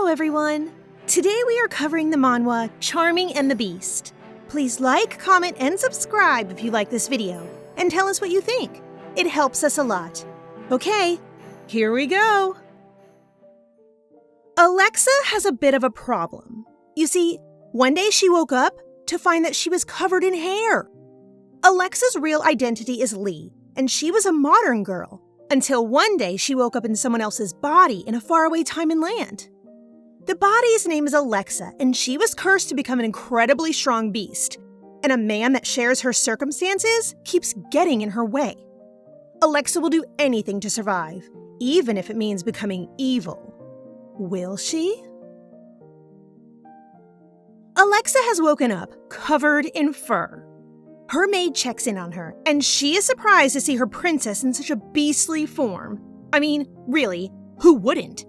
everyone! Today we are covering the manhwa Charming and the Beast. Please like, comment, and subscribe if you like this video, and tell us what you think. It helps us a lot. Okay, here we go! Alexa has a bit of a problem. You see, one day she woke up to find that she was covered in hair. Alexa's real identity is Lee, and she was a modern girl, until one day she woke up in someone else's body in a faraway time and land. The body's name is Alexa, and she was cursed to become an incredibly strong beast, and a man that shares her circumstances keeps getting in her way. Alexa will do anything to survive, even if it means becoming evil. Will she? Alexa has woken up, covered in fur. Her maid checks in on her, and she is surprised to see her princess in such a beastly form. I mean, really, who wouldn't?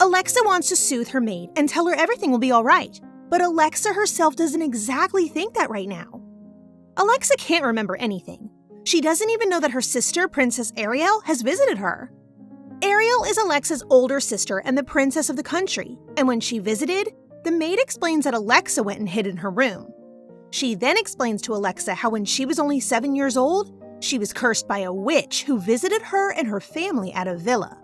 Alexa wants to soothe her maid and tell her everything will be all right, but Alexa herself doesn't exactly think that right now. Alexa can't remember anything. She doesn't even know that her sister, Princess Ariel, has visited her. Ariel is Alexa's older sister and the princess of the country, and when she visited, the maid explains that Alexa went and hid in her room. She then explains to Alexa how when she was only 7 years old, she was cursed by a witch who visited her and her family at a villa.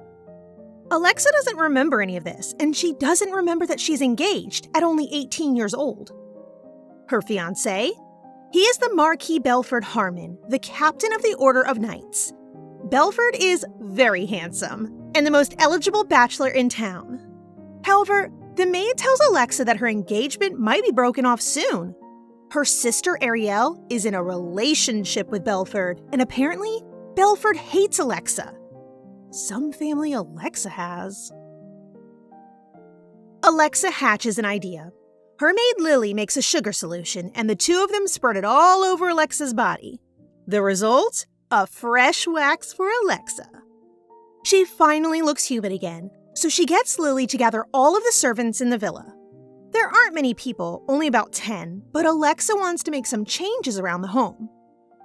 Alexa doesn't remember any of this, and she doesn't remember that she's engaged at only 18 years old. Her fiancé? He is the Marquis Belford Harmon, the captain of the Order of Knights. Belford is very handsome, and the most eligible bachelor in town. However, the maid tells Alexa that her engagement might be broken off soon. Her sister Ariel is in a relationship with Belford, and apparently, Belford hates Alexa. Some family Alexa has. Alexa hatches an idea. Her maid Lily makes a sugar solution, and the two of them spread it all over Alexa's body. The result? A fresh wax for Alexa. She finally looks human again, so she gets Lily to gather all of the servants in the villa. There aren't many people, only about 10, but Alexa wants to make some changes around the home.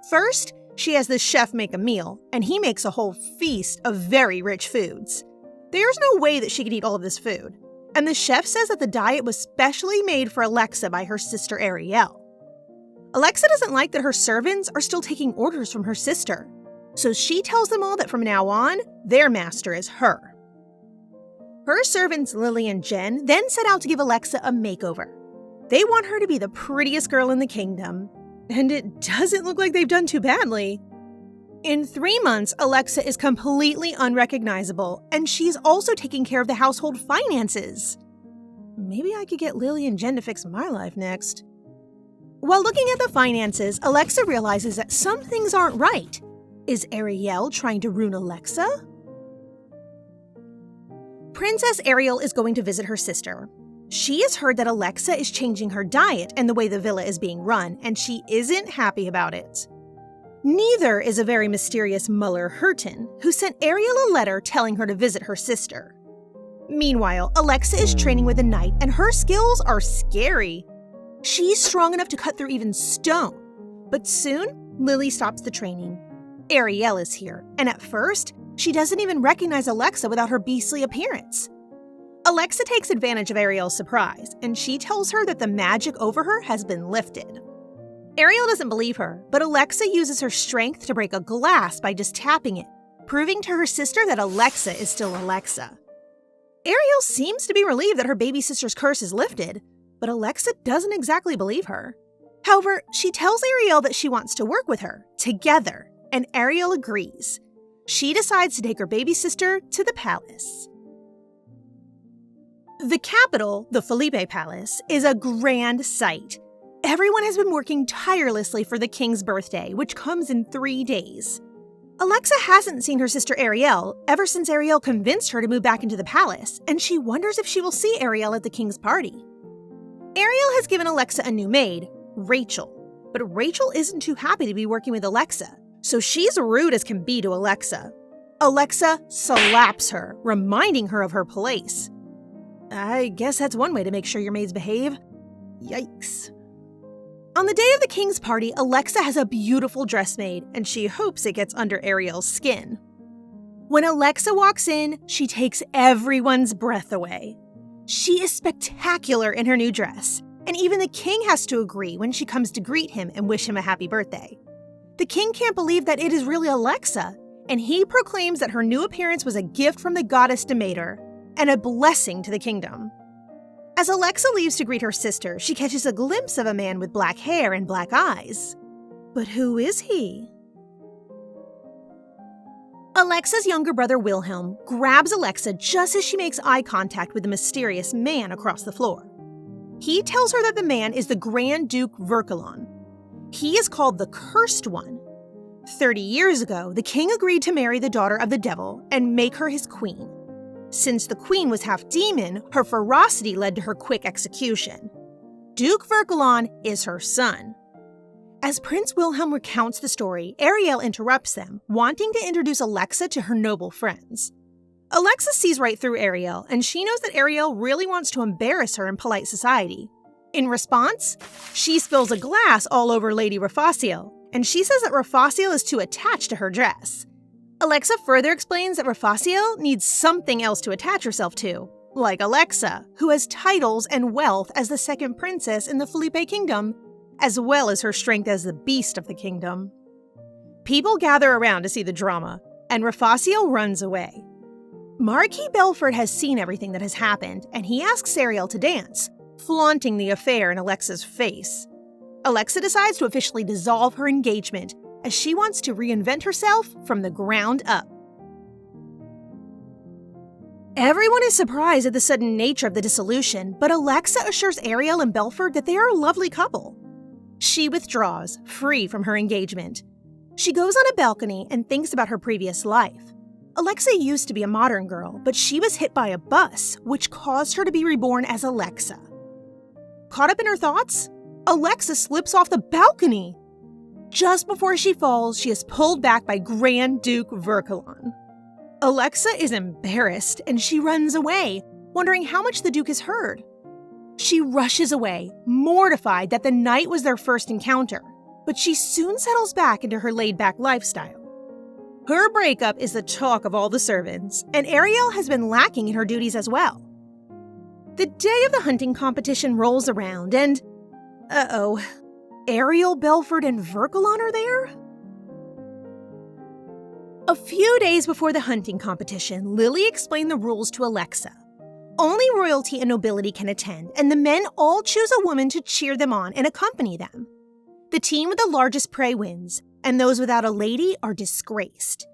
First, she has the chef make a meal, and he makes a whole feast of very rich foods. There's no way that she could eat all of this food, and the chef says that the diet was specially made for Alexa by her sister Ariel. Alexa doesn't like that her servants are still taking orders from her sister, so she tells them all that from now on, their master is her. Her servants Lily and Jen then set out to give Alexa a makeover. They want her to be the prettiest girl in the kingdom, and it doesn't look like they've done too badly. In 3 months, Alexa is completely unrecognizable, and she's also taking care of the household finances. Maybe I could get Lily and Jen to fix my life next. While looking at the finances, Alexa realizes that some things aren't right. Is Ariel trying to ruin Alexa? Princess Ariel is going to visit her sister. She has heard that Alexa is changing her diet and the way the villa is being run, and she isn't happy about it. Neither is a very mysterious Muller Hurton, who sent Ariel a letter telling her to visit her sister. Meanwhile, Alexa is training with a knight, and her skills are scary. She's strong enough to cut through even stone. But soon, Lily stops the training. Ariel is here, and at first, she doesn't even recognize Alexa without her beastly appearance. Alexa takes advantage of Ariel's surprise, and she tells her that the magic over her has been lifted. Ariel doesn't believe her, but Alexa uses her strength to break a glass by just tapping it, proving to her sister that Alexa is still Alexa. Ariel seems to be relieved that her baby sister's curse is lifted, but Alexa doesn't exactly believe her. However, she tells Ariel that she wants to work with her, together, and Ariel agrees. She decides to take her baby sister to the palace. The capital, the Felipe Palace, is a grand sight. Everyone has been working tirelessly for the king's birthday, which comes in 3 days. Alexa hasn't seen her sister Ariel ever since Ariel convinced her to move back into the palace, and she wonders if she will see Ariel at the king's party. Ariel has given Alexa a new maid, Rachel, but Rachel isn't too happy to be working with Alexa, so she's rude as can be to Alexa. Alexa slaps her, reminding her of her place. I guess that's one way to make sure your maids behave. Yikes. On the day of the king's party, Alexa has a beautiful dress made, and she hopes it gets under Ariel's skin. When Alexa walks in, she takes everyone's breath away. She is spectacular in her new dress, and even the king has to agree when she comes to greet him and wish him a happy birthday. The king can't believe that it is really Alexa, and he proclaims that her new appearance was a gift from the goddess Demeter and a blessing to the kingdom. As Alexa leaves to greet her sister, she catches a glimpse of a man with black hair and black eyes. But who is he? Alexa's younger brother Wilhelm grabs Alexa just as she makes eye contact with the mysterious man across the floor. He tells her that the man is the Grand Duke Verkelon. He is called the Cursed One. 30 years ago, the king agreed to marry the daughter of the devil and make her his queen. Since the queen was half demon, her ferocity led to her quick execution. Duke Verkelon is her son. As Prince Wilhelm recounts the story, Ariel interrupts them, wanting to introduce Alexa to her noble friends. Alexa sees right through Ariel, and she knows that Ariel really wants to embarrass her in polite society. In response, she spills a glass all over Lady Rafaciel, and she says that Rafaciel is too attached to her dress. Alexa further explains that Rafaciel needs something else to attach herself to, like Alexa, who has titles and wealth as the second princess in the Felipe Kingdom, as well as her strength as the beast of the kingdom. People gather around to see the drama, and Rafaciel runs away. Marquis Belford has seen everything that has happened, and he asks Ariel to dance, flaunting the affair in Alexa's face. Alexa decides to officially dissolve her engagement, as she wants to reinvent herself from the ground up. Everyone is surprised at the sudden nature of the dissolution, but Alexa assures Ariel and Belford that they are a lovely couple. She withdraws, free from her engagement. She goes on a balcony and thinks about her previous life. Alexa used to be a modern girl, but she was hit by a bus, which caused her to be reborn as Alexa. Caught up in her thoughts, Alexa slips off the balcony. Just before she falls, she is pulled back by Grand Duke Verkelon. Alexa is embarrassed and she runs away, wondering how much the Duke has heard. She rushes away, mortified that the night was their first encounter, but she soon settles back into her laid-back lifestyle. Her breakup is the talk of all the servants, and Ariel has been lacking in her duties as well. The day of the hunting competition rolls around and... Ariel, Belford, and Verkelon are there? A few days before the hunting competition, Lily explained the rules to Alexa. Only royalty and nobility can attend, and the men all choose a woman to cheer them on and accompany them. The team with the largest prey wins, and those without a lady are disgraced.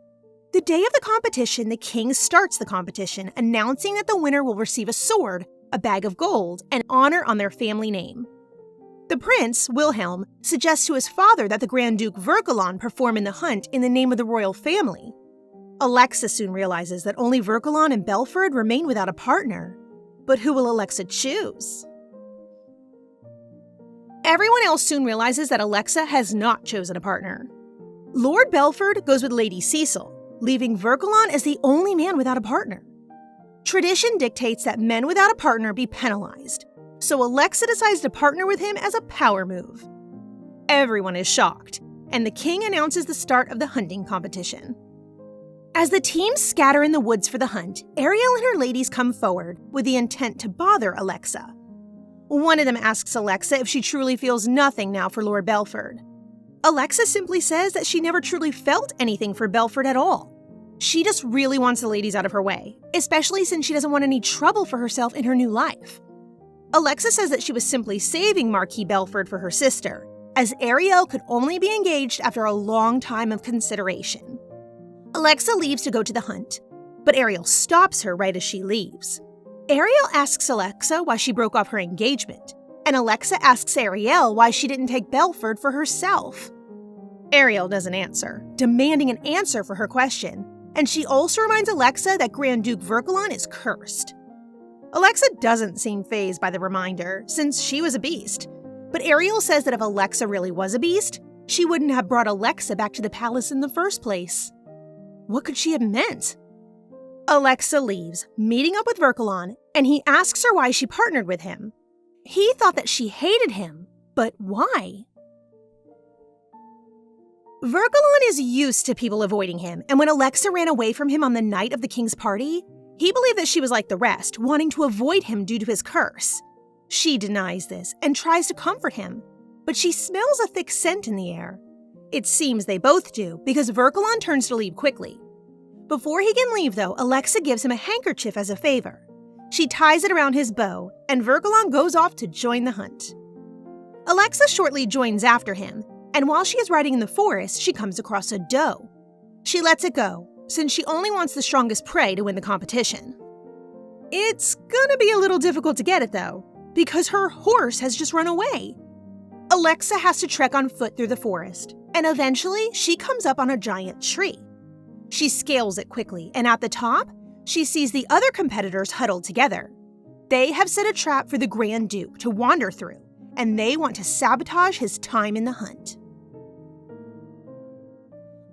The day of the competition, the king starts the competition, announcing that the winner will receive a sword, a bag of gold, and honor on their family name. The prince, Wilhelm, suggests to his father that the Grand Duke Verkelon perform in the hunt in the name of the royal family. Alexa soon realizes that only Verkelon and Belford remain without a partner. But who will Alexa choose? Everyone else soon realizes that Alexa has not chosen a partner. Lord Belford goes with Lady Cecil, leaving Verkelon as the only man without a partner. Tradition dictates that men without a partner be penalized, so Alexa decides to partner with him as a power move. Everyone is shocked, and the king announces the start of the hunting competition. As the teams scatter in the woods for the hunt, Ariel and her ladies come forward with the intent to bother Alexa. One of them asks Alexa if she truly feels nothing now for Lord Belford. Alexa simply says that she never truly felt anything for Belford at all. She just really wants the ladies out of her way, especially since she doesn't want any trouble for herself in her new life. Alexa says that she was simply saving Marquis Belford for her sister, as Ariel could only be engaged after a long time of consideration. Alexa leaves to go to the hunt, but Ariel stops her right as she leaves. Ariel asks Alexa why she broke off her engagement, and Alexa asks Ariel why she didn't take Belford for herself. Ariel doesn't answer, demanding an answer for her question, and she also reminds Alexa that Grand Duke Verkelon is cursed. Alexa doesn't seem fazed by the reminder, since she was a beast, but Ariel says that if Alexa really was a beast, she wouldn't have brought Alexa back to the palace in the first place. What could she have meant? Alexa leaves, meeting up with Verkelon, and he asks her why she partnered with him. He thought that she hated him, but why? Verkelon is used to people avoiding him, and when Alexa ran away from him on the night of the king's party, He believed that she was like the rest, wanting to avoid him due to his curse. She denies this and tries to comfort him, but she smells a thick scent in the air. It seems they both do, because Verkalon turns to leave quickly. Before he can leave, though, Alexa gives him a handkerchief as a favor. She ties it around his bow, and Verkalon goes off to join the hunt. Alexa shortly joins after him, and while she is riding in the forest, she comes across a doe. She lets it go, since she only wants the strongest prey to win the competition. It's gonna be a little difficult to get it, though, because her horse has just run away. Alexa has to trek on foot through the forest, and eventually she comes up on a giant tree. She scales it quickly, and at the top, she sees the other competitors huddled together. They have set a trap for the Grand Duke to wander through, and they want to sabotage his time in the hunt.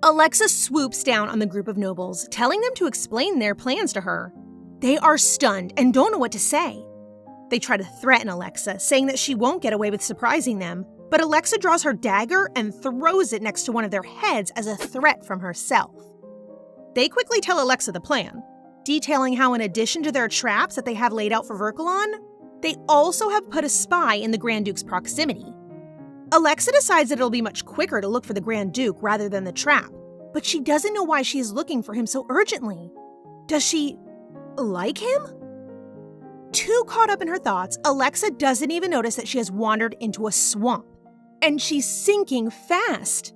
Alexa swoops down on the group of nobles, telling them to explain their plans to her. They are stunned and don't know what to say. They try to threaten Alexa, saying that she won't get away with surprising them, but Alexa draws her dagger and throws it next to one of their heads as a threat from herself. They quickly tell Alexa the plan, detailing how in addition to their traps that they have laid out for Verkalon, they also have put a spy in the Grand Duke's proximity. Alexa decides that it'll be much quicker to look for the Grand Duke rather than the trap, but she doesn't know why she is looking for him so urgently. Does she like him? Too caught up in her thoughts, Alexa doesn't even notice that she has wandered into a swamp, and she's sinking fast.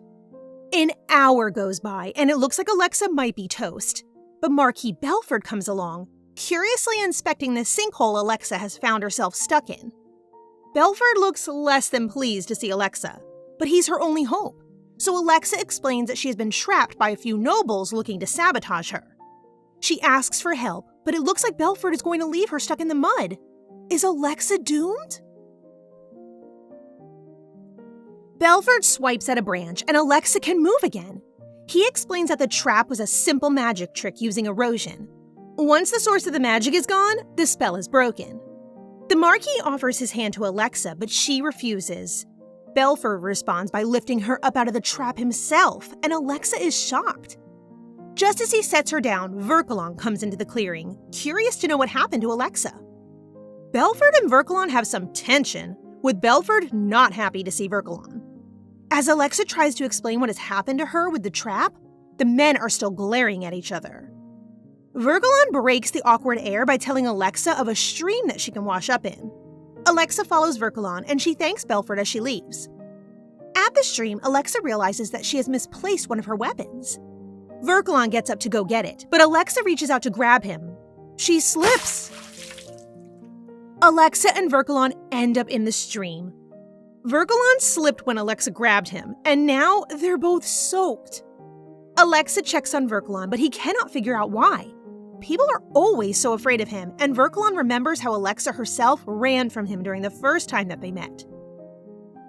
An hour goes by, and it looks like Alexa might be toast, but Marquis Belford comes along, curiously inspecting the sinkhole Alexa has found herself stuck in. Belford looks less than pleased to see Alexa, but he's her only hope, so Alexa explains that she has been trapped by a few nobles looking to sabotage her. She asks for help, but it looks like Belford is going to leave her stuck in the mud. Is Alexa doomed? Belford swipes at a branch, and Alexa can move again. He explains that the trap was a simple magic trick using erosion. Once the source of the magic is gone, the spell is broken. The Marquis offers his hand to Alexa, but she refuses. Belford responds by lifting her up out of the trap himself, and Alexa is shocked. Just as he sets her down, Verkalon comes into the clearing, curious to know what happened to Alexa. Belford and Verkalon have some tension, with Belford not happy to see Verkalon. As Alexa tries to explain what has happened to her with the trap, the men are still glaring at each other. Verkalon breaks the awkward air by telling Alexa of a stream that she can wash up in. Alexa follows Verkalon, and she thanks Belford as she leaves. At the stream, Alexa realizes that she has misplaced one of her weapons. Verkalon gets up to go get it, but Alexa reaches out to grab him. She slips. Alexa and Verkalon end up in the stream. Verkalon slipped when Alexa grabbed him, and now they're both soaked. Alexa checks on Verkalon, but he cannot figure out why. People are always so afraid of him, and Verkalon remembers how Alexa herself ran from him during the first time that they met.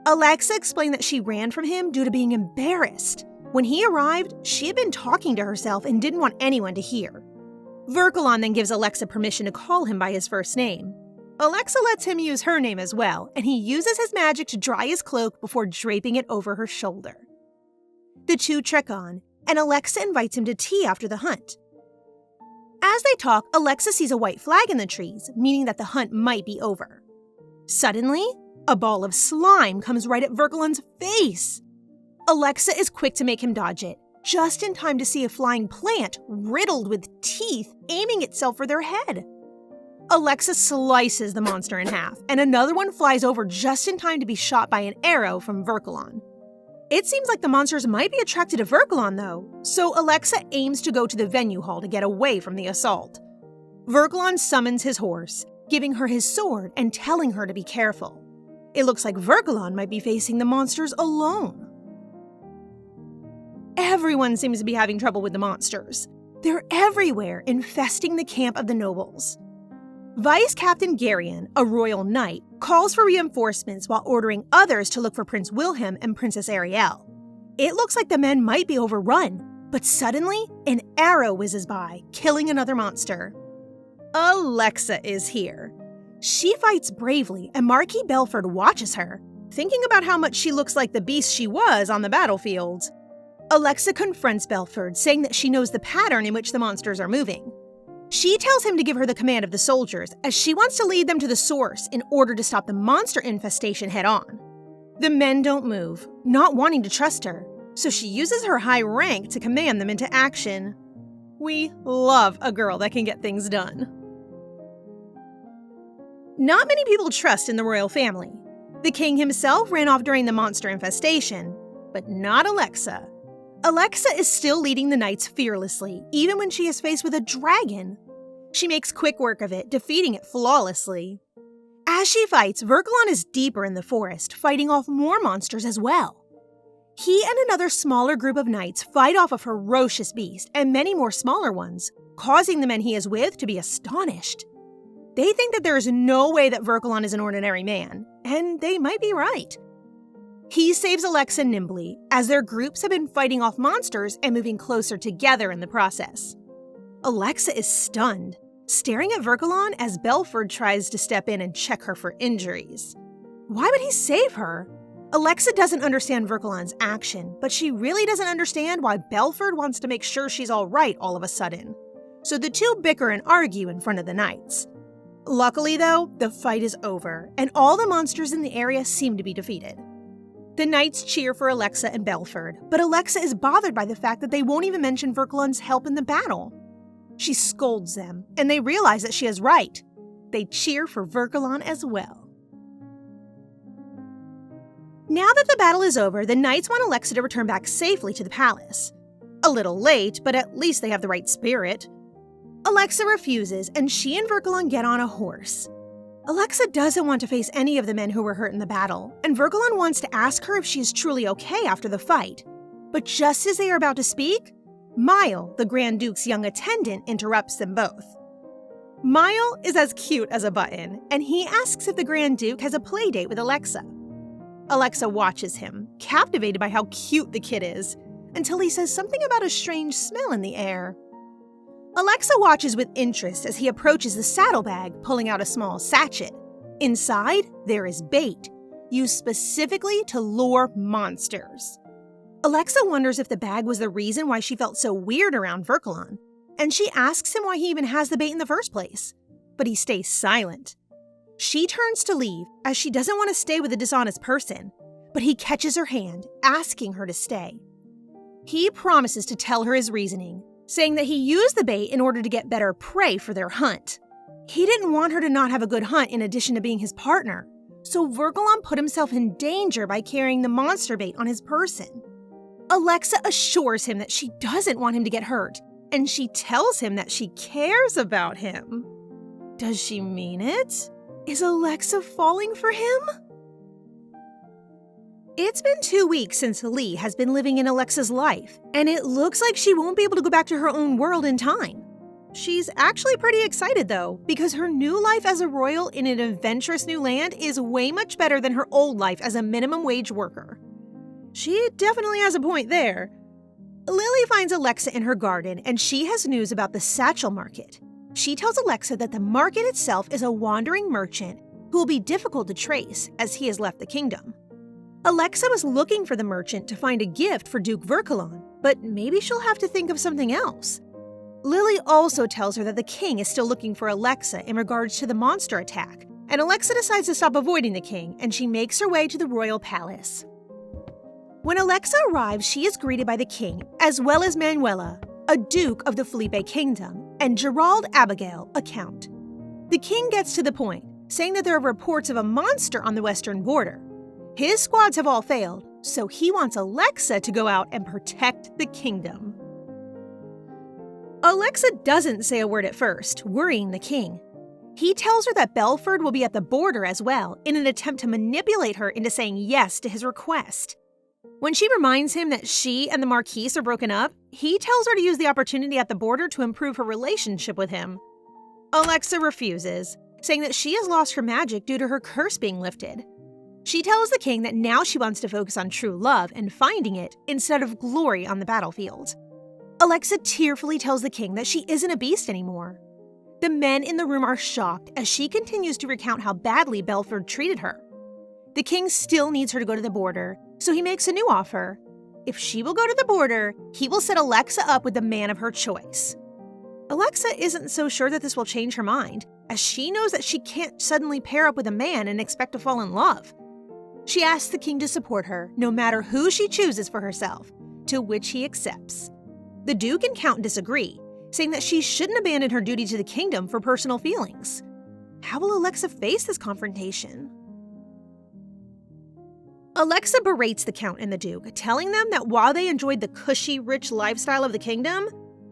Alexa explained that she ran from him due to being embarrassed. When he arrived, she had been talking to herself and didn't want anyone to hear. Verkalon then gives Alexa permission to call him by his first name. Alexa lets him use her name as well, and he uses his magic to dry his cloak before draping it over her shoulder. The two trek on, and Alexa invites him to tea after the hunt. As they talk, Alexa sees a white flag in the trees, meaning that the hunt might be over. Suddenly, a ball of slime comes right at Verkalon's face. Alexa is quick to make him dodge it, just in time to see a flying plant riddled with teeth aiming itself for their head. Alexa slices the monster in half, and another one flies over just in time to be shot by an arrow from Verkalon. It seems like the monsters might be attracted to Verkalon, though, so Alexa aims to go to the venue hall to get away from the assault. Verkalon summons his horse, giving her his sword and telling her to be careful. It looks like Verkalon might be facing the monsters alone. Everyone seems to be having trouble with the monsters. They're everywhere, infesting the camp of the nobles. Vice Captain Garion, a royal knight, calls for reinforcements while ordering others to look for Prince Wilhelm and Princess Ariel. It looks like the men might be overrun, but suddenly, an arrow whizzes by, killing another monster. Alexa is here. She fights bravely, and Marquis Belford watches her, thinking about how much she looks like the beast she was on the battlefield. Alexa confronts Belford, saying that she knows the pattern in which the monsters are moving. She tells him to give her the command of the soldiers, as she wants to lead them to the source in order to stop the monster infestation head-on. The men don't move, not wanting to trust her, so she uses her high rank to command them into action. We love a girl that can get things done. Not many people trust in the royal family. The king himself ran off during the monster infestation, but not Alexa. Alexa is still leading the knights fearlessly, even when she is faced with a dragon. She makes quick work of it, defeating it flawlessly. As she fights, Verkalon is deeper in the forest, fighting off more monsters as well. He and another smaller group of knights fight off a ferocious beast and many more smaller ones, causing the men he is with to be astonished. They think that there is no way that Verkalon is an ordinary man, and they might be right. He saves Alexa nimbly, as their groups have been fighting off monsters and moving closer together in the process. Alexa is stunned, staring at Verkalon as Belford tries to step in and check her for injuries. Why would he save her? Alexa doesn't understand Verkalon's action, but she really doesn't understand why Belford wants to make sure she's all right all of a sudden. So the two bicker and argue in front of the knights. Luckily, though, the fight is over, and all the monsters in the area seem to be defeated. The knights cheer for Alexa and Belford, but Alexa is bothered by the fact that they won't even mention Verkalon's help in the battle. She scolds them, and they realize that she is right. They cheer for Verkalon as well. Now that the battle is over, the knights want Alexa to return back safely to the palace. A little late, but at least they have the right spirit. Alexa refuses, and she and Verkalon get on a horse. Alexa doesn't want to face any of the men who were hurt in the battle, and Verkalon wants to ask her if she is truly okay after the fight. But just as they are about to speak, Mile, the Grand Duke's young attendant, interrupts them both. Mile is as cute as a button, and he asks if the Grand Duke has a play date with Alexa. Alexa watches him, captivated by how cute the kid is, until he says something about a strange smell in the air. Alexa watches with interest as he approaches the saddlebag, pulling out a small sachet. Inside, there is bait, used specifically to lure monsters. Alexa wonders if the bag was the reason why she felt so weird around Verkalon, and she asks him why he even has the bait in the first place. But he stays silent. She turns to leave, as she doesn't want to stay with a dishonest person, but he catches her hand, asking her to stay. He promises to tell her his reasoning, saying that he used the bait in order to get better prey for their hunt. He didn't want her to not have a good hunt in addition to being his partner, so Verkalon put himself in danger by carrying the monster bait on his person. Alexa assures him that she doesn't want him to get hurt, and she tells him that she cares about him. Does she mean it? Is Alexa falling for him? It's been 2 weeks since Lee has been living in Alexa's life, and it looks like she won't be able to go back to her own world in time. She's actually pretty excited though, because her new life as a royal in an adventurous new land is way much better than her old life as a minimum wage worker. She definitely has a point there. Lily finds Alexa in her garden, and she has news about the satchel market. She tells Alexa that the market itself is a wandering merchant who will be difficult to trace as he has left the kingdom. Alexa was looking for the merchant to find a gift for Duke Verkalon, but maybe she'll have to think of something else. Lily also tells her that the king is still looking for Alexa in regards to the monster attack, and Alexa decides to stop avoiding the king, and she makes her way to the royal palace. When Alexa arrives, she is greeted by the king, as well as Manwha, a duke of the Felipe Kingdom, and Gerald Abigail, a count. The king gets to the point, saying that there are reports of a monster on the western border. His squads have all failed, so he wants Alexa to go out and protect the kingdom. Alexa doesn't say a word at first, worrying the king. He tells her that Belford will be at the border as well, in an attempt to manipulate her into saying yes to his request. When she reminds him that she and the Marquise are broken up, he tells her to use the opportunity at the border to improve her relationship with him. Alexa refuses, saying that she has lost her magic due to her curse being lifted. She tells the king that now she wants to focus on true love and finding it instead of glory on the battlefield. Alexa tearfully tells the king that she isn't a beast anymore. The men in the room are shocked as she continues to recount how badly Belford treated her. The king still needs her to go to the border, so he makes a new offer. If she will go to the border, he will set Alexa up with the man of her choice. Alexa isn't so sure that this will change her mind, as she knows that she can't suddenly pair up with a man and expect to fall in love. She asks the king to support her, no matter who she chooses for herself, to which he accepts. The Duke and Count disagree, saying that she shouldn't abandon her duty to the kingdom for personal feelings. How will Alexa face this confrontation? Alexa berates the Count and the Duke, telling them that while they enjoyed the cushy, rich lifestyle of the kingdom,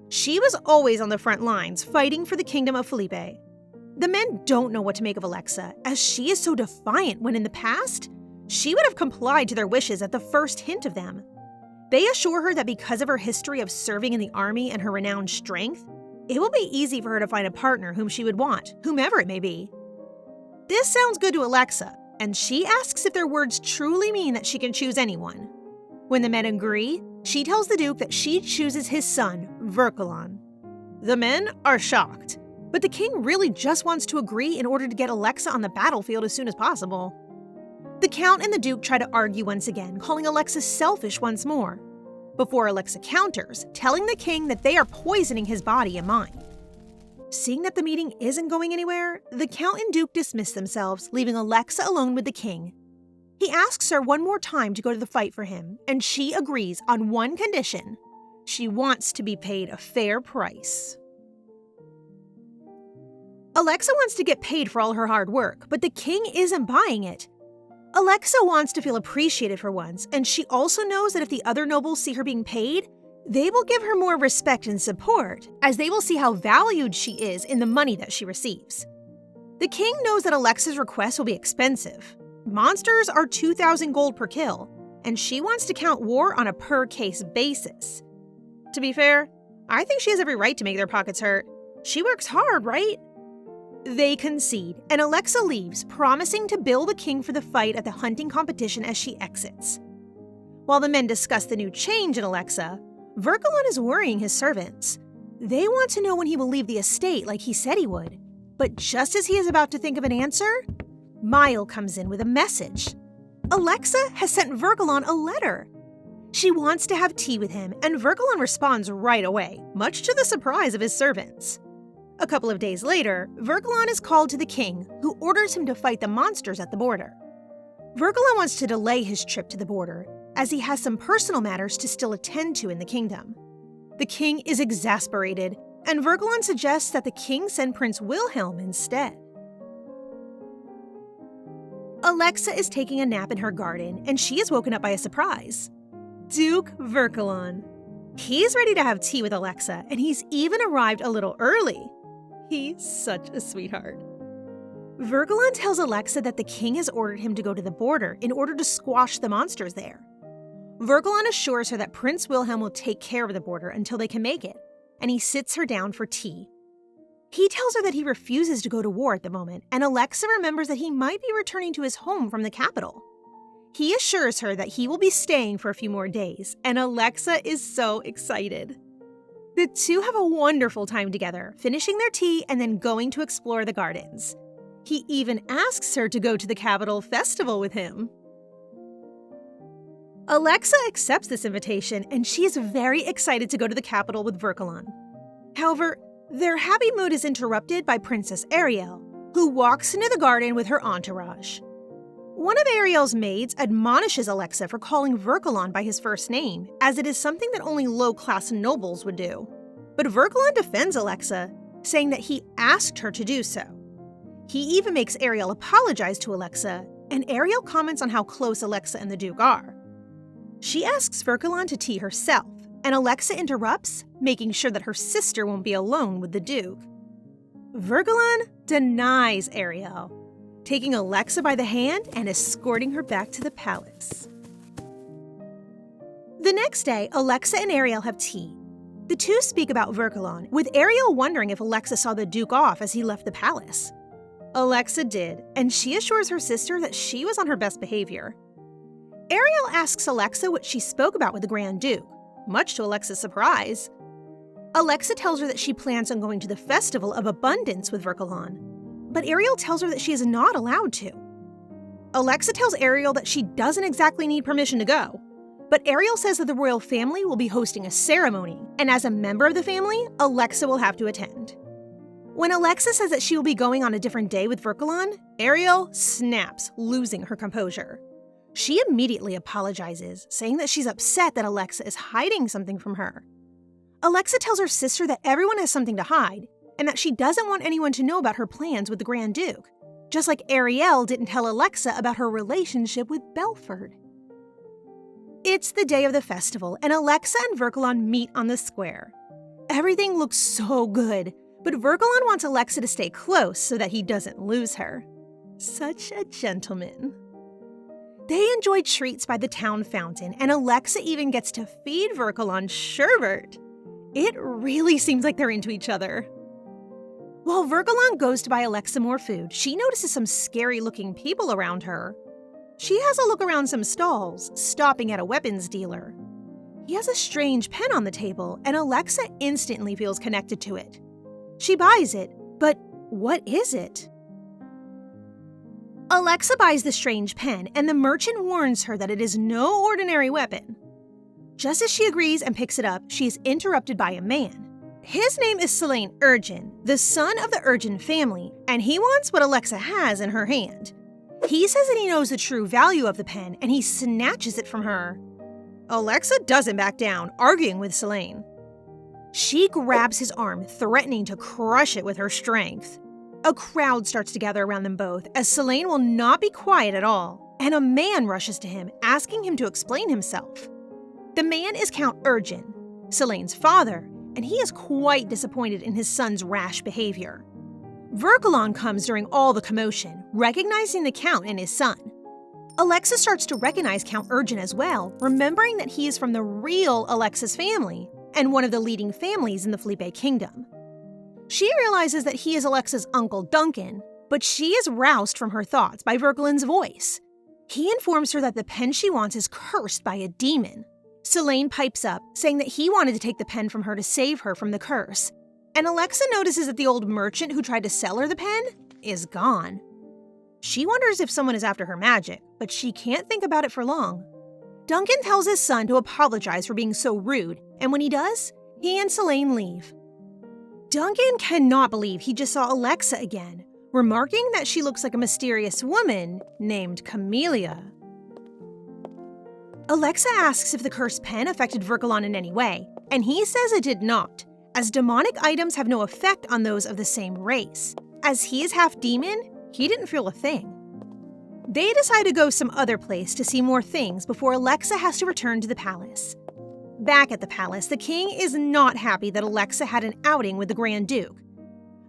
she was always on the front lines fighting for the kingdom of Felipe. The men don't know what to make of Alexa, as she is so defiant when in the past, she would have complied to their wishes at the first hint of them. They assure her that because of her history of serving in the army and her renowned strength, it will be easy for her to find a partner whom she would want, whomever it may be. This sounds good to Alexa, and she asks if their words truly mean that she can choose anyone. When the men agree, she tells the Duke that she chooses his son, Verkelon. The men are shocked, but the king really just wants to agree in order to get Alexa on the battlefield as soon as possible. The Count and the Duke try to argue once again, calling Alexa selfish once more, before Alexa counters, telling the king that they are poisoning his body and mind. Seeing that the meeting isn't going anywhere, the Count and Duke dismiss themselves, leaving Alexa alone with the king. He asks her one more time to go to the fight for him, and she agrees on one condition. She wants to be paid a fair price. Alexa wants to get paid for all her hard work, but the king isn't buying it. Alexa wants to feel appreciated for once, and she also knows that if the other nobles see her being paid, they will give her more respect and support, as they will see how valued she is in the money that she receives. The king knows that Alexa's request will be expensive. Monsters are 2,000 gold per kill, and she wants to count war on a per-case basis. To be fair, I think she has every right to make their pockets hurt. She works hard, right? They concede, and Alexa leaves, promising to bill the king for the fight at the hunting competition as she exits. While the men discuss the new change in Alexa, Verkelon is worrying his servants. They want to know when he will leave the estate like he said he would. But just as he is about to think of an answer, Mile comes in with a message. Alexa has sent Verkelon a letter. She wants to have tea with him, and Verkelon responds right away, much to the surprise of his servants. A couple of days later, Verkelon is called to the king, who orders him to fight the monsters at the border. Verkelon wants to delay his trip to the border, as he has some personal matters to still attend to in the kingdom. The king is exasperated, and Verkelon suggests that the king send Prince Wilhelm instead. Alexa is taking a nap in her garden, and she is woken up by a surprise. Duke Verkelon. He's ready to have tea with Alexa, and he's even arrived a little early. He's such a sweetheart. Verkelon tells Alexa that the king has ordered him to go to the border in order to squash the monsters there. Verkelon assures her that Prince Wilhelm will take care of the border until they can make it, and he sits her down for tea. He tells her that he refuses to go to war at the moment, and Alexa remembers that he might be returning to his home from the capital. He assures her that he will be staying for a few more days, and Alexa is so excited. The two have a wonderful time together, finishing their tea and then going to explore the gardens. He even asks her to go to the capital festival with him. Alexa accepts this invitation, and she is very excited to go to the capital with Verkelon. However, their happy mood is interrupted by Princess Ariel, who walks into the garden with her entourage. One of Ariel's maids admonishes Alexa for calling Verkelon by his first name, as it is something that only low-class nobles would do. But Verkelon defends Alexa, saying that he asked her to do so. He even makes Ariel apologize to Alexa, and Ariel comments on how close Alexa and the Duke are. She asks Verkelon to tea herself, and Alexa interrupts, making sure that her sister won't be alone with the Duke. Verkelon denies Ariel, taking Alexa by the hand and escorting her back to the palace. The next day, Alexa and Ariel have tea. The two speak about Verkelon, with Ariel wondering if Alexa saw the Duke off as he left the palace. Alexa did, and she assures her sister that she was on her best behavior. Ariel asks Alexa what she spoke about with the Grand Duke, much to Alexa's surprise. Alexa tells her that she plans on going to the Festival of Abundance with Verkelon, but Ariel tells her that she is not allowed to. Alexa tells Ariel that she doesn't exactly need permission to go. But Ariel says that the royal family will be hosting a ceremony, and as a member of the family, Alexa will have to attend. When Alexa says that she will be going on a different day with Verkalon, Ariel snaps, losing her composure. She immediately apologizes, saying that she's upset that Alexa is hiding something from her. Alexa tells her sister that everyone has something to hide, and that she doesn't want anyone to know about her plans with the Grand Duke, just like Ariel didn't tell Alexa about her relationship with Belford. It's the day of the festival, and Alexa and Verkalon meet on the square. Everything looks so good, but Verkalon wants Alexa to stay close so that he doesn't lose her. Such a gentleman. They enjoy treats by the town fountain, and Alexa even gets to feed Verkalon sherbet. It really seems like they're into each other. While Verkalon goes to buy Alexa more food, she notices some scary-looking people around her. She has a look around some stalls, stopping at a weapons dealer. He has a strange pen on the table, and Alexa instantly feels connected to it. She buys it, but what is it? Alexa buys the strange pen, and the merchant warns her that it is no ordinary weapon. Just as she agrees and picks it up, she is interrupted by a man. His name is Selene Urgin, the son of the Urgin family, and he wants what Alexa has in her hand. He says that he knows the true value of the pen, and he snatches it from her. Alexa doesn't back down, arguing with Selene. She grabs his arm, threatening to crush it with her strength. A crowd starts to gather around them both, as Selene will not be quiet at all, and a man rushes to him, asking him to explain himself. The man is Count Urgin, Selene's father, and he is quite disappointed in his son's rash behavior. Verkalon comes during all the commotion, recognizing the Count and his son. Alexa starts to recognize Count Urgin as well, remembering that he is from the real Alexa's family, and one of the leading families in the Felipe Kingdom. She realizes that he is Alexa's uncle Duncan, but she is roused from her thoughts by Verkalon's voice. He informs her that the pen she wants is cursed by a demon. Selene pipes up, saying that he wanted to take the pen from her to save her from the curse, and Alexa notices that the old merchant who tried to sell her the pen is gone. She wonders if someone is after her magic, but she can't think about it for long. Duncan tells his son to apologize for being so rude, and when he does, he and Selene leave. Duncan cannot believe he just saw Alexa again, remarking that she looks like a mysterious woman named Camellia. Alexa asks if the cursed pen affected Verkalon in any way, and he says it did not, as demonic items have no effect on those of the same race. As he is half demon, he didn't feel a thing. They decide to go some other place to see more things before Alexa has to return to the palace. Back at the palace, the king is not happy that Alexa had an outing with the Grand Duke.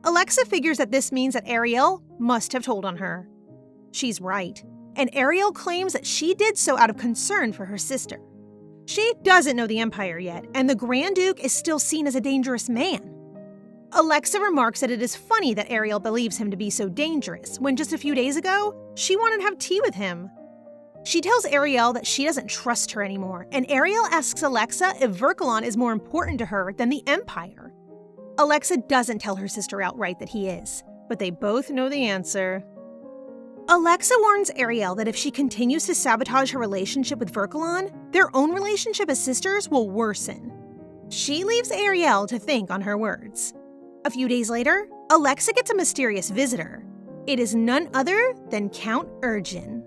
Alexa figures that this means that Ariel must have told on her. She's right, and Ariel claims that she did so out of concern for her sister. She doesn't know the Empire yet, and the Grand Duke is still seen as a dangerous man. Alexa remarks that it is funny that Ariel believes him to be so dangerous, when just a few days ago, she wanted to have tea with him. She tells Ariel that she doesn't trust her anymore, and Ariel asks Alexa if Verkalon is more important to her than the Empire. Alexa doesn't tell her sister outright that he is, but they both know the answer. Alexa warns Ariel that if she continues to sabotage her relationship with Verkalon, their own relationship as sisters will worsen. She leaves Ariel to think on her words. A few days later, Alexa gets a mysterious visitor. It is none other than Count Urgin.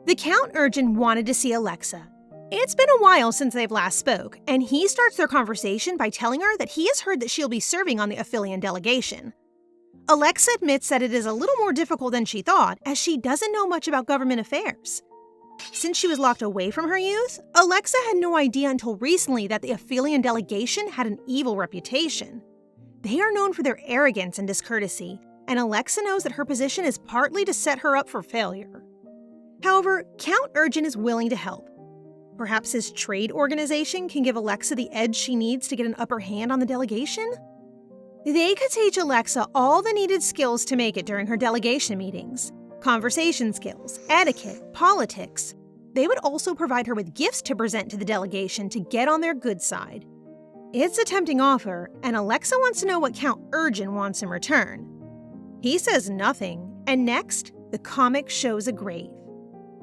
The Count Urgin wanted to see Alexa. It's been a while since they've last spoke, and he starts their conversation by telling her that he has heard that she'll be serving on the Aphelion delegation. Alexa admits that it is a little more difficult than she thought, as she doesn't know much about government affairs. Since she was locked away from her youth, Alexa had no idea until recently that the Aphelion delegation had an evil reputation. They are known for their arrogance and discourtesy, and Alexa knows that her position is partly to set her up for failure. However, Count Urgin is willing to help. Perhaps his trade organization can give Alexa the edge she needs to get an upper hand on the delegation? They could teach Alexa all the needed skills to make it during her delegation meetings. Conversation skills, etiquette, politics. They would also provide her with gifts to present to the delegation to get on their good side. It's a tempting offer, and Alexa wants to know what Count Urgin wants in return. He says nothing, and next, the comic shows a grave.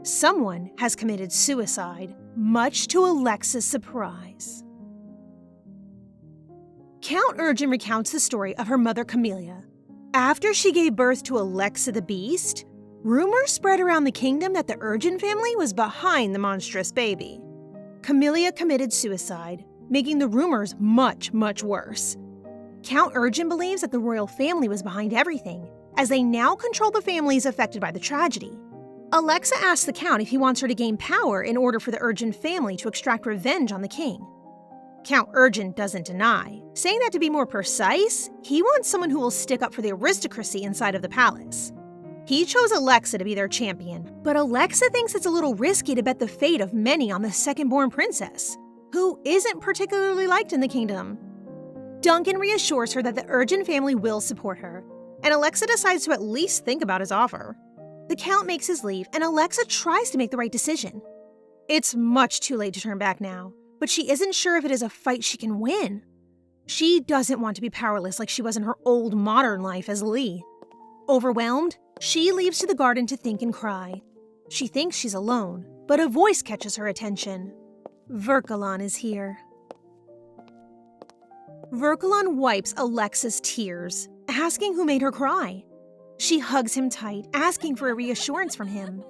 Someone has committed suicide. much to Alexa's surprise. Count Urgin recounts the story of her mother Camellia. After she gave birth to Alexa the Beast, rumors spread around the kingdom that the Urgin family was behind the monstrous baby. Camellia committed suicide, making the rumors much, much worse. Count Urgin believes that the royal family was behind everything, as they now control the families affected by the tragedy. Alexa asks the Count if he wants her to gain power in order for the Urgin family to extract revenge on the king. Count Urgin doesn't deny, saying that to be more precise, he wants someone who will stick up for the aristocracy inside of the palace. He chose Alexa to be their champion, but Alexa thinks it's a little risky to bet the fate of many on the second-born princess, who isn't particularly liked in the kingdom. Duncan reassures her that the Urgin family will support her, and Alexa decides to at least think about his offer. The Count makes his leave, and Alexa tries to make the right decision. It's much too late to turn back now, but she isn't sure if it is a fight she can win. She doesn't want to be powerless like she was in her old modern life as Lee. Overwhelmed, she leaves to the garden to think and cry. She thinks she's alone, but a voice catches her attention. Verkalon is here. Verkalon wipes Alexa's tears, asking who made her cry. She hugs him tight, asking for a reassurance from him.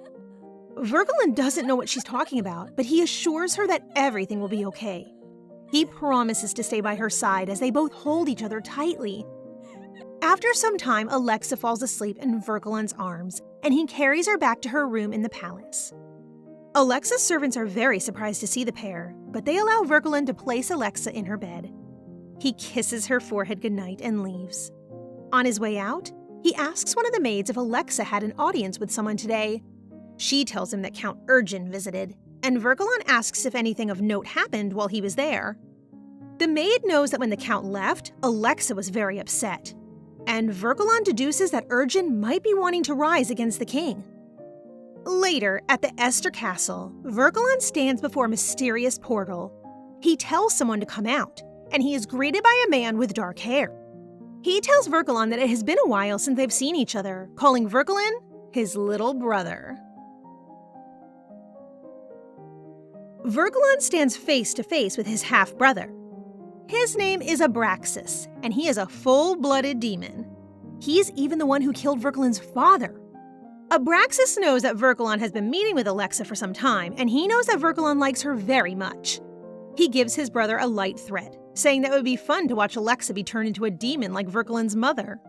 Verkalon doesn't know what she's talking about, but he assures her that everything will be okay. He promises to stay by her side as they both hold each other tightly. After some time, Alexa falls asleep in Verkalon's arms, and he carries her back to her room in the palace. Alexa's servants are very surprised to see the pair, but they allow Verkalon to place Alexa in her bed. He kisses her forehead goodnight and leaves. On his way out, he asks one of the maids if Alexa had an audience with someone today. She tells him that Count Urgin visited, and Verkalon asks if anything of note happened while he was there. The maid knows that when the Count left, Alexa was very upset, and Verkalon deduces that Urgin might be wanting to rise against the king. Later, at the Esther Castle, Verkalon stands before a mysterious portal. He tells someone to come out, and he is greeted by a man with dark hair. He tells Verkalon that it has been a while since they've seen each other, calling Verkalon his little brother. Verkalon stands face to face with his half-brother. His name is Abraxas, and he is a full-blooded demon. He's even the one who killed Verkalon's father. Abraxas knows that Verkalon has been meeting with Alexa for some time, and he knows that Verkalon likes her very much. He gives his brother a light threat, saying that it would be fun to watch Alexa be turned into a demon like Verkalon's mother.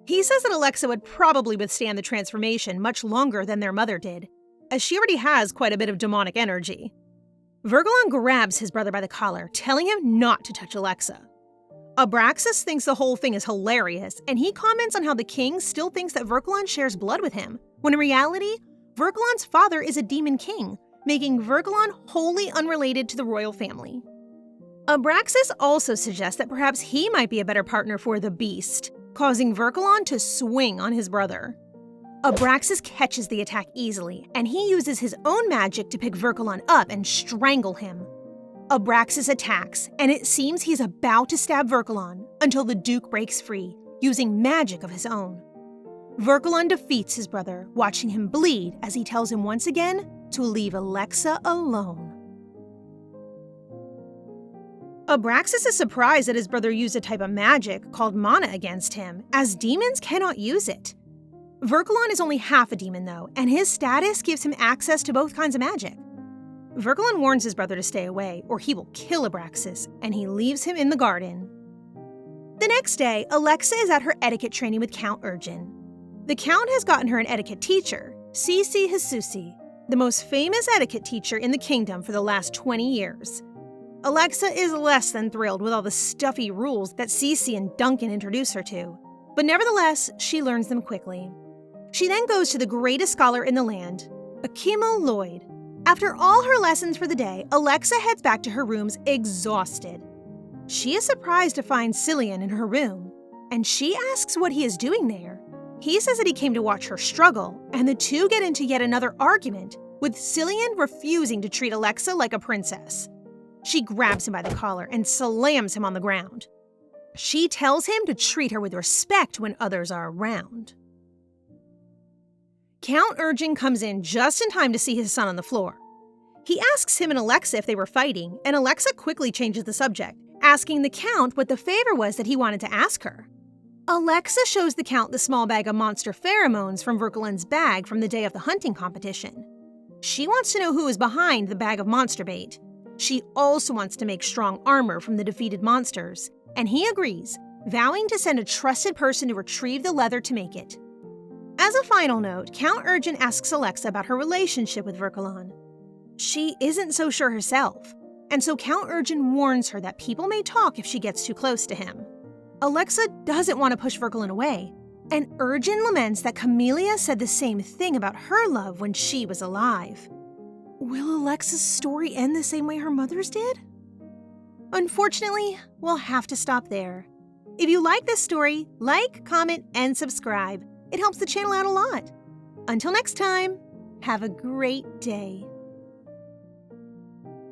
He says that Alexa would probably withstand the transformation much longer than their mother did, as she already has quite a bit of demonic energy. Verkalon grabs his brother by the collar, telling him not to touch Alexa. Abraxas thinks the whole thing is hilarious, and he comments on how the king still thinks that Verkalon shares blood with him, when in reality, Verkalon's father is a demon king, making Verkalon wholly unrelated to the royal family. Abraxas also suggests that perhaps he might be a better partner for the Beast, causing Verkalon to swing on his brother. Abraxas catches the attack easily, and he uses his own magic to pick Verkalon up and strangle him. Abraxas attacks, and it seems he's about to stab Verkalon until the Duke breaks free, using magic of his own. Verkalon defeats his brother, watching him bleed as he tells him once again to leave Alexa alone. Abraxas is surprised that his brother used a type of magic called mana against him, as demons cannot use it. Verkalon is only half a demon though, and his status gives him access to both kinds of magic. Verkalon warns his brother to stay away, or he will kill Abraxas, and he leaves him in the garden. The next day, Alexa is at her etiquette training with Count Urgin. The Count has gotten her an etiquette teacher, Cici Hisusi, the most famous etiquette teacher in the kingdom for the last 20 years. Alexa is less than thrilled with all the stuffy rules that Cici and Duncan introduce her to, but nevertheless, she learns them quickly. She then goes to the greatest scholar in the land, Akimo Lloyd. After all her lessons for the day, Alexa heads back to her rooms exhausted. She is surprised to find Cillian in her room, and she asks what he is doing there. He says that he came to watch her struggle, and the two get into yet another argument, with Cillian refusing to treat Alexa like a princess. She grabs him by the collar and slams him on the ground. She tells him to treat her with respect when others are around. Count Urgin comes in just in time to see his son on the floor. He asks him and Alexa if they were fighting, and Alexa quickly changes the subject, asking the Count what the favor was that he wanted to ask her. Alexa shows the Count the small bag of monster pheromones from Verkelen's bag from the day of the hunting competition. She wants to know who is behind the bag of monster bait. She also wants to make strong armor from the defeated monsters, and he agrees, vowing to send a trusted person to retrieve the leather to make it. As a final note, Count Urgent asks Alexa about her relationship with Verkelen. She isn't so sure herself, and so Count Urgent warns her that people may talk if she gets too close to him. Alexa doesn't want to push Verkelen away, and Urgent laments that Camellia said the same thing about her love when she was alive. Will Alexa's story end the same way her mother's did? Unfortunately, we'll have to stop there. If you like this story, like, comment, and subscribe. It helps the channel out a lot. Until next time, have a great day.